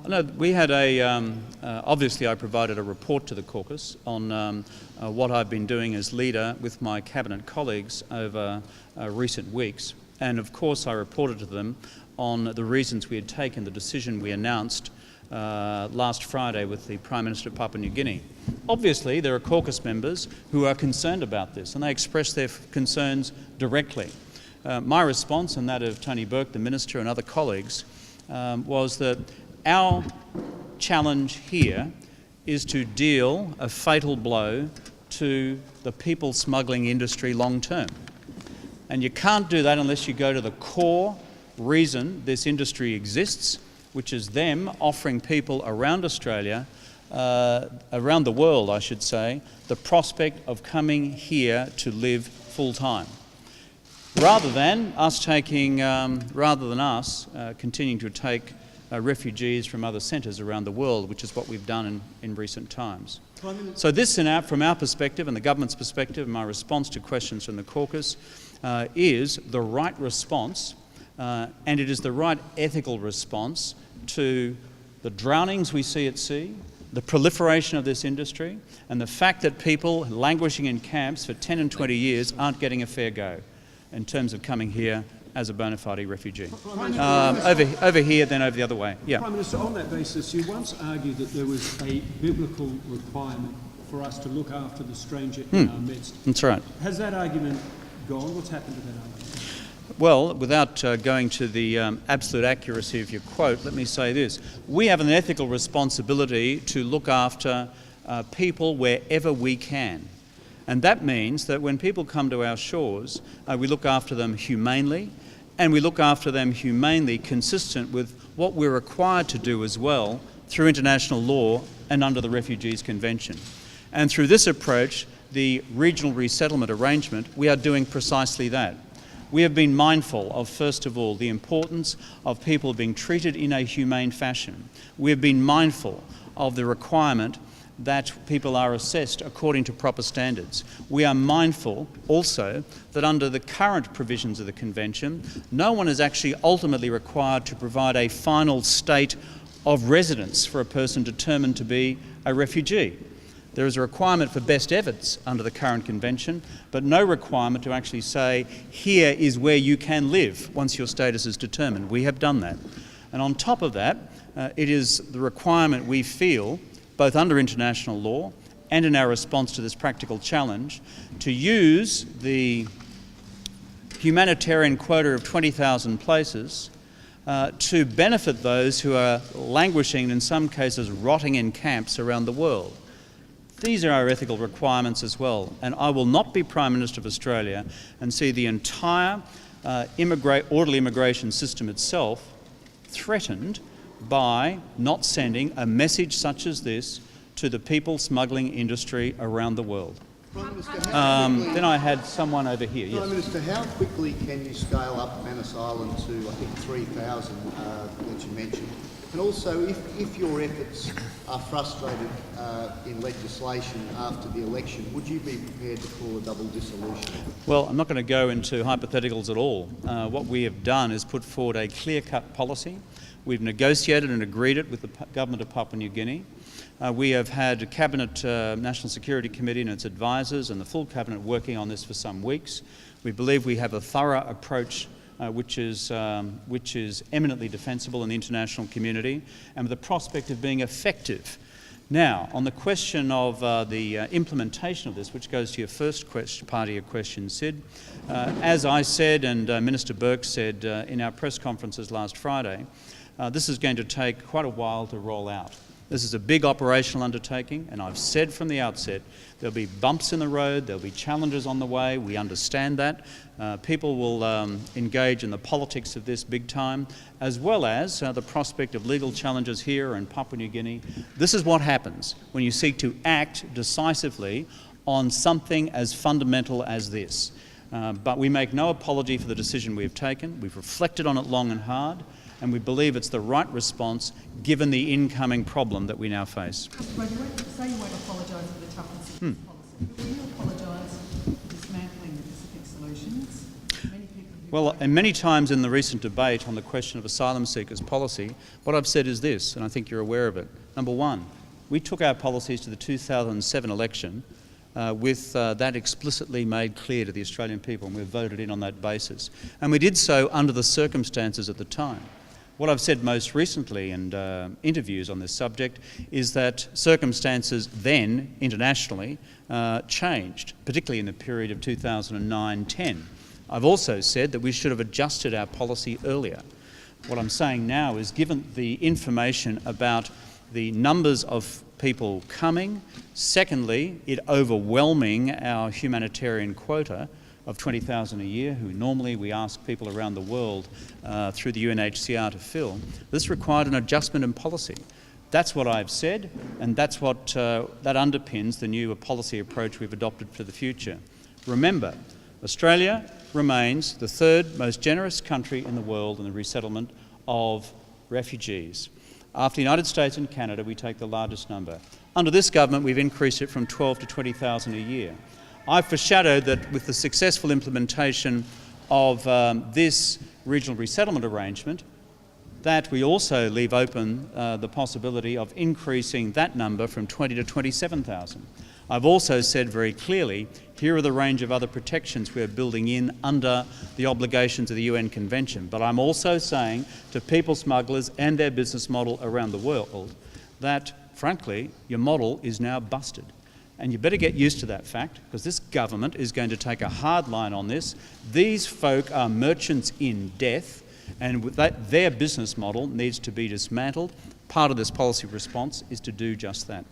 No, we had obviously I provided a report to the caucus on what I've been doing as leader with my cabinet colleagues over recent weeks. And of course I reported to them on the reasons we had taken the decision we announced last Friday with the Prime Minister of Papua New Guinea. Obviously there are caucus members who are concerned about this, and they expressed their concerns directly. My response, and that of Tony Burke, the Minister, and other colleagues, was that our challenge here is to deal a fatal blow to the people smuggling industry long term. And you can't do that unless you go to the core reason this industry exists, which is them offering people around Australia, around the world I should say, the prospect of coming here to live full time. Rather than us continuing to take refugees from other centres around the world, which is what we've done in recent times. So this, from our perspective and the government's perspective, my response to questions from the caucus is the right response, and it is the right ethical response to the drownings we see at sea, the proliferation of this industry, and the fact that people languishing in camps for 10 and 20 years aren't getting a fair go in terms of coming here as a bona fide refugee. Over here, then over the other way. Yeah. Prime Minister, on that basis, you once argued that there was a biblical requirement for us to look after the stranger in our midst. That's right. Has that argument gone? What's happened to that argument? Well, without going to the absolute accuracy of your quote, let me say this. We have an ethical responsibility to look after people wherever we can. And that means that when people come to our shores, we look after them humanely, and we look after them humanely consistent with what we're required to do as well through international law and under the Refugees Convention. And through this approach, the regional resettlement arrangement, we are doing precisely that. We have been mindful of, first of all, the importance of people being treated in a humane fashion. We have been mindful of the requirement that people are assessed according to proper standards. We are mindful also that under the current provisions of the Convention, no one is actually ultimately required to provide a final state of residence for a person determined to be a refugee. There is a requirement for best efforts under the current Convention, but no requirement to actually say, here is where you can live once your status is determined. We have done that. And on top of that, it is the requirement we feel both under international law and in our response to this practical challenge, to use the humanitarian quota of 20,000 places to benefit those who are languishing and in some cases rotting in camps around the world. These are our ethical requirements as well, and I will not be Prime Minister of Australia and see the entire orderly immigration system itself threatened by not sending a message such as this to the people smuggling industry around the world. Prime Minister, then I had someone over here. Yes. Prime Minister, how quickly can you scale up Manus Island to, I think, 3,000 that you mentioned? And also, if your efforts are frustrated in legislation after the election, would you be prepared to call a double dissolution? Well, I'm not going to go into hypotheticals at all. What we have done is put forward a clear-cut policy. We've negotiated and agreed it with the government of Papua New Guinea. We have had a Cabinet National Security Committee and its advisors and the full Cabinet working on this for some weeks. We believe we have a thorough approach which is eminently defensible in the international community and with the prospect of being effective. Now, on the question of the implementation of this, which goes to your first part of your question, Sid, as I said and Minister Burke said in our press conferences last Friday, this is going to take quite a while to roll out. This is a big operational undertaking, and I've said from the outset there'll be bumps in the road, there'll be challenges on the way, we understand that. People will engage in the politics of this big time, as well as the prospect of legal challenges here in Papua New Guinea. This is what happens when you seek to act decisively on something as fundamental as this. But we make no apology for the decision we have taken. We've reflected on it long and hard, and we believe it's the right response given the incoming problem that we now face. Well, say you won't apologise for the tough and serious policy, but will you apologise for dismantling the Pacific Solutions? Many people Well, and many times in the recent debate on the question of asylum seekers policy, what I've said is this, and I think you're aware of it. Number one, we took our policies to the 2007 election with that explicitly made clear to the Australian people, and we voted in on that basis. And we did so under the circumstances at the time. What I've said most recently in interviews on this subject is that circumstances then, internationally, changed, particularly in the period of 2009-10. I've also said that we should have adjusted our policy earlier. What I'm saying now is, given the information about the numbers of people coming, secondly, it overwhelming our humanitarian quota of 20,000 a year, who normally we ask people around the world through the UNHCR to fill, this required an adjustment in policy. That's what I've said, and that's what that underpins the new policy approach we've adopted for the future. Remember, Australia remains the third most generous country in the world in the resettlement of refugees. After the United States and Canada, we take the largest number. Under this government, we've increased it from 12 to 20,000 a year. I've foreshadowed that with the successful implementation of this regional resettlement arrangement, that we also leave open the possibility of increasing that number from 20 to 27,000. I've also said very clearly, here are the range of other protections we're building in under the obligations of the UN Convention. But I'm also saying to people smugglers and their business model around the world that, frankly, your model is now busted. And you better get used to that fact, because this government is going to take a hard line on this. These folk are merchants in death, and with that, their business model needs to be dismantled. Part of this policy response is to do just that.